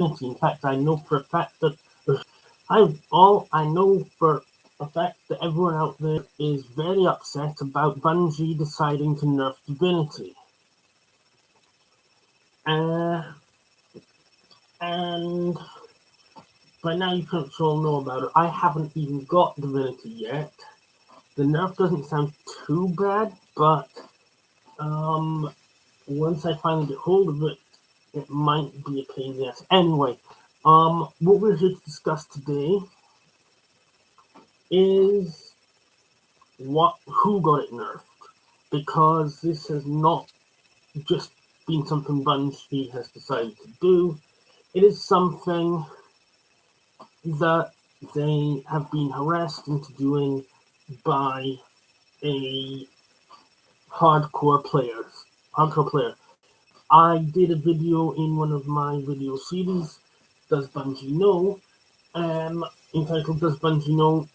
In fact, I know for a fact that everyone out there is very upset about Bungie deciding to nerf Divinity. And by now you pretty much all know about it. I haven't even got Divinity yet. The nerf doesn't sound too bad, but once I finally get hold of it, it might be a pain in the ass. Anyway, what we're here to discuss today is who got it nerfed, because this has not just been something Bungie has decided to do. It is something that they have been harassed into doing by a hardcore player. I did a video in one of my video series, Does Bungie Know? Entitled Does Bungie Know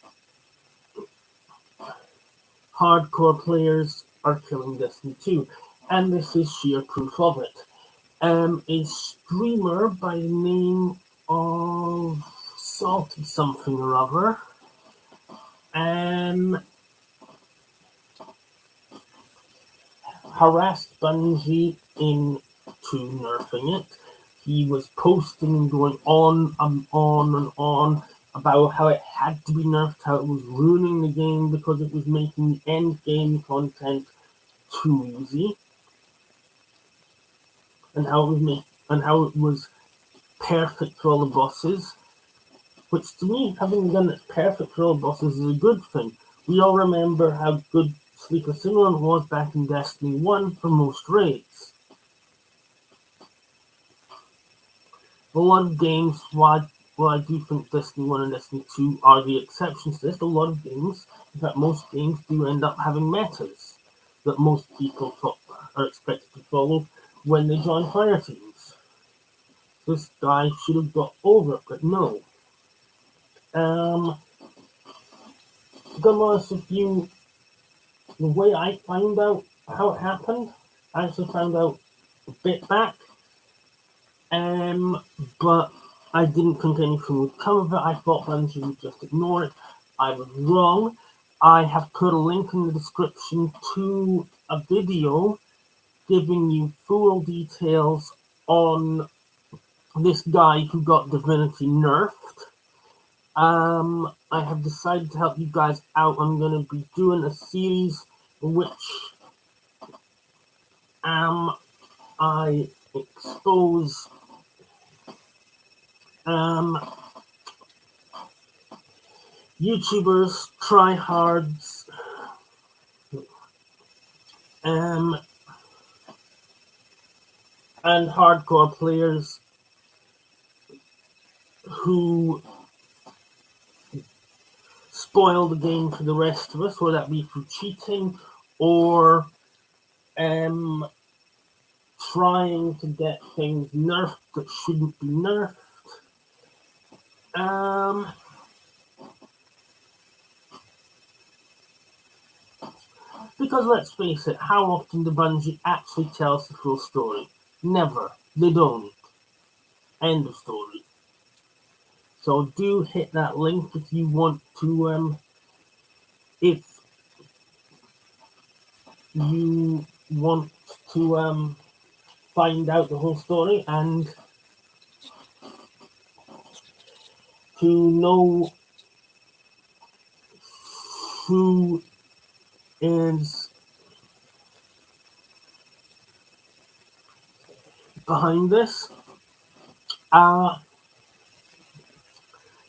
Hardcore Players Are Killing Destiny 2? And this is sheer proof of it. A streamer by the name of sallt something or other harassed Bungie into nerfing it. He was posting and going on and on about how it had to be nerfed, how it was ruining the game because it was making the end game content too easy, and how it was perfect for all the bosses. Which to me, having done it perfect for all bosses is a good thing. We all remember how good Sleeper Simulant was back in Destiny 1 for most raids. A lot of games, while I do think Destiny 1 and Destiny 2 are the exceptions to this, a lot of games, in fact most games, do end up having metas that most people are expected to follow when they join fire teams. This guy should have got over it, but no. To be honest with you, the way I found out how it happened, I actually found out a bit back, but I didn't think anything would come of it. I thought Bungie would just ignore it. I was wrong. I have put a link in the description to a video giving you full details on this guy who got Divinity nerfed. I have decided to help you guys out. I'm going to be doing a series in which I expose YouTubers, tryhards, and hardcore players who spoil the game for the rest of us, whether that be through cheating or trying to get things nerfed that shouldn't be nerfed. Because let's face it, how often do Bungie actually tells the full story? Never. They don't. End of story. So do hit that link if you want to, find out the whole story and to know who is behind this.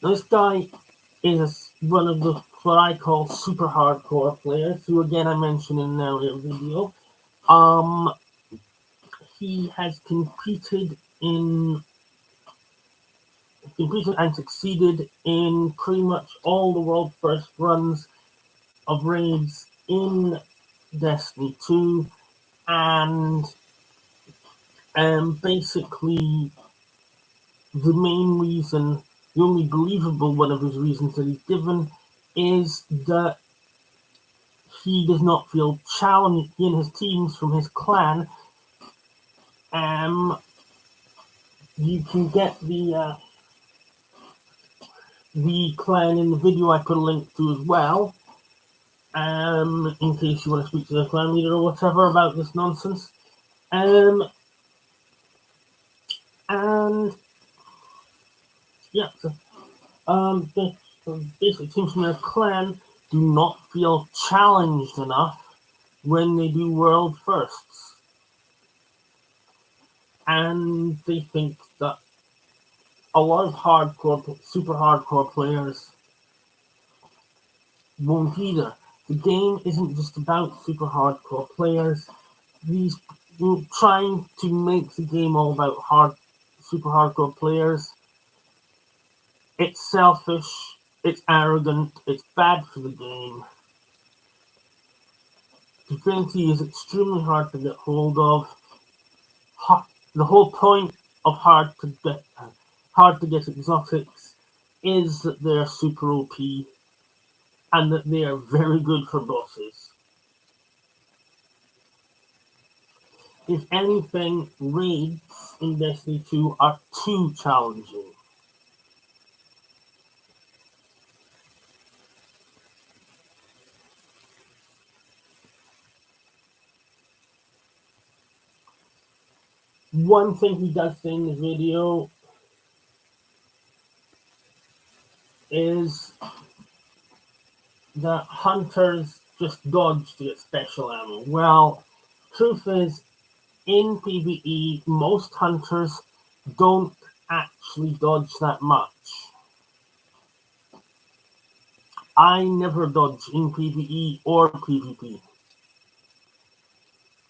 This guy is one of the what I call super hardcore players, who again I mentioned in an earlier video. He has competed and succeeded in pretty much all the world first runs of raids in Destiny 2, and basically the only believable one of his reasons that he's given is that he does not feel challenged in his teams from his clan You can get the clan in the video I put a link to as well, in case you want to speak to the clan leader or whatever about this nonsense. And yeah, so basically teams from their clan do not feel challenged enough when they do world firsts, and they think that a lot of super hardcore players won't either. The game isn't just about super hardcore players. These trying to make the game all about super hardcore players. It's selfish. It's arrogant. It's bad for the game. Divinity is extremely hard to get hold of. The whole point of hard to get exotics is that they're super OP and that they are very good for bosses. If anything, raids in Destiny 2 are too challenging. One thing he does say in the video is that hunters just dodge to get special ammo. Well, truth is, in PvE, most hunters don't actually dodge that much. I never dodge in PvE or PvP.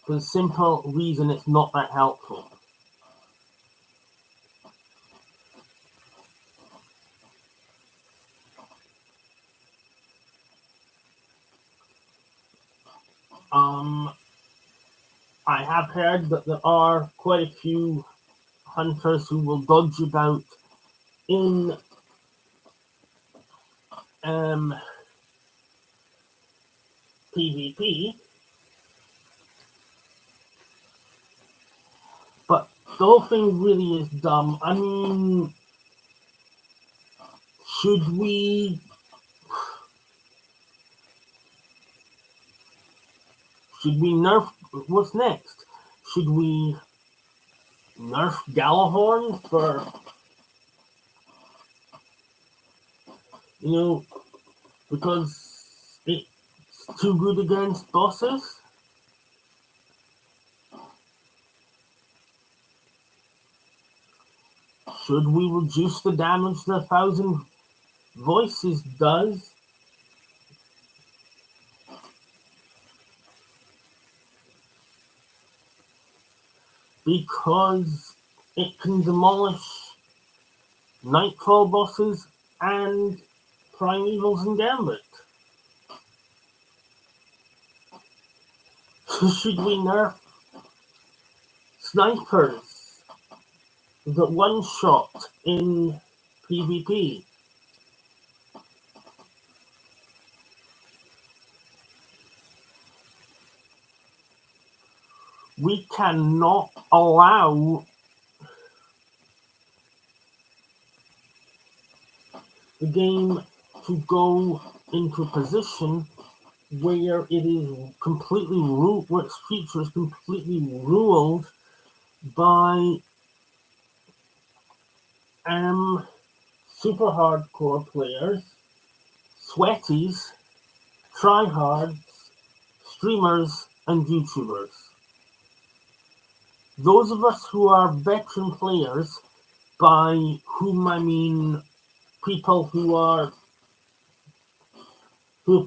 For the simple reason it's not that helpful. I have heard that there are quite a few hunters who will dodge about in PvP, but the whole thing really is dumb. I mean, should we nerf? What's next? Should we nerf Galahorn for, because it's too good against bosses? Should we reduce the damage that 1,000 voices does? Because it can demolish Nightfall bosses and Primevals and Gambit. So should we nerf snipers that one-shot in PvP? We cannot allow the game to go into a position where it is completely where its future is completely ruled by super hardcore players, sweaties, tryhards, streamers, and YouTubers. Those of us who are veteran players, by whom I mean people who have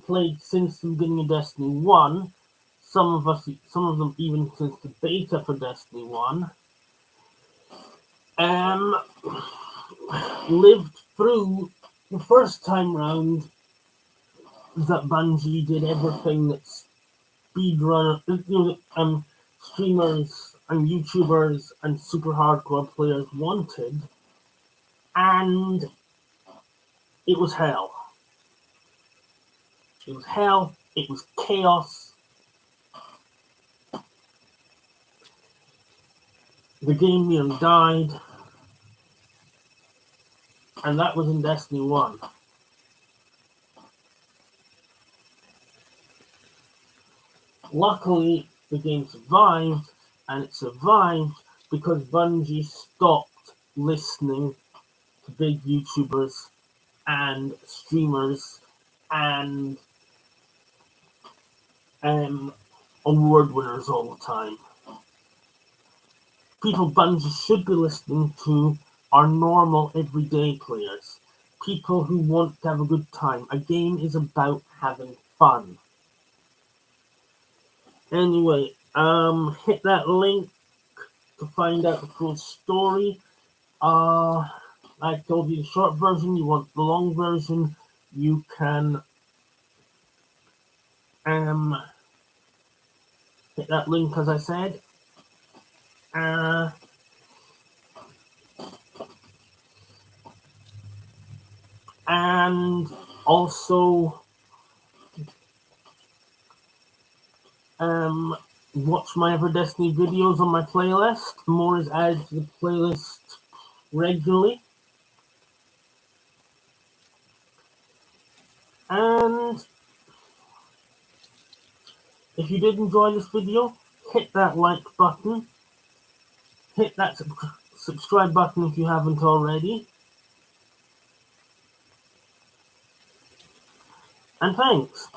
played since the beginning of Destiny 1, some of them even since the beta for Destiny 1, lived through the first time round that Bungie did everything that streamers and YouTubers and super hardcore players wanted, and it was hell. It was hell. It was chaos. The game nearly died. And that was in Destiny 1. Luckily, the game survived, and it survived because Bungie stopped listening to big YouTubers and streamers and award winners all the time. People Bungie should be listening to are normal, everyday players. People who want to have a good time. A game is about having fun. Anyway, hit that link to find out the full story. I told you the short version. You want the long version, you can hit that link, as I said. And also watch my other Destiny videos on my playlist. More is added to the playlist regularly. And if you did enjoy this video, hit that like button. Hit that subscribe button if you haven't already. And thanks.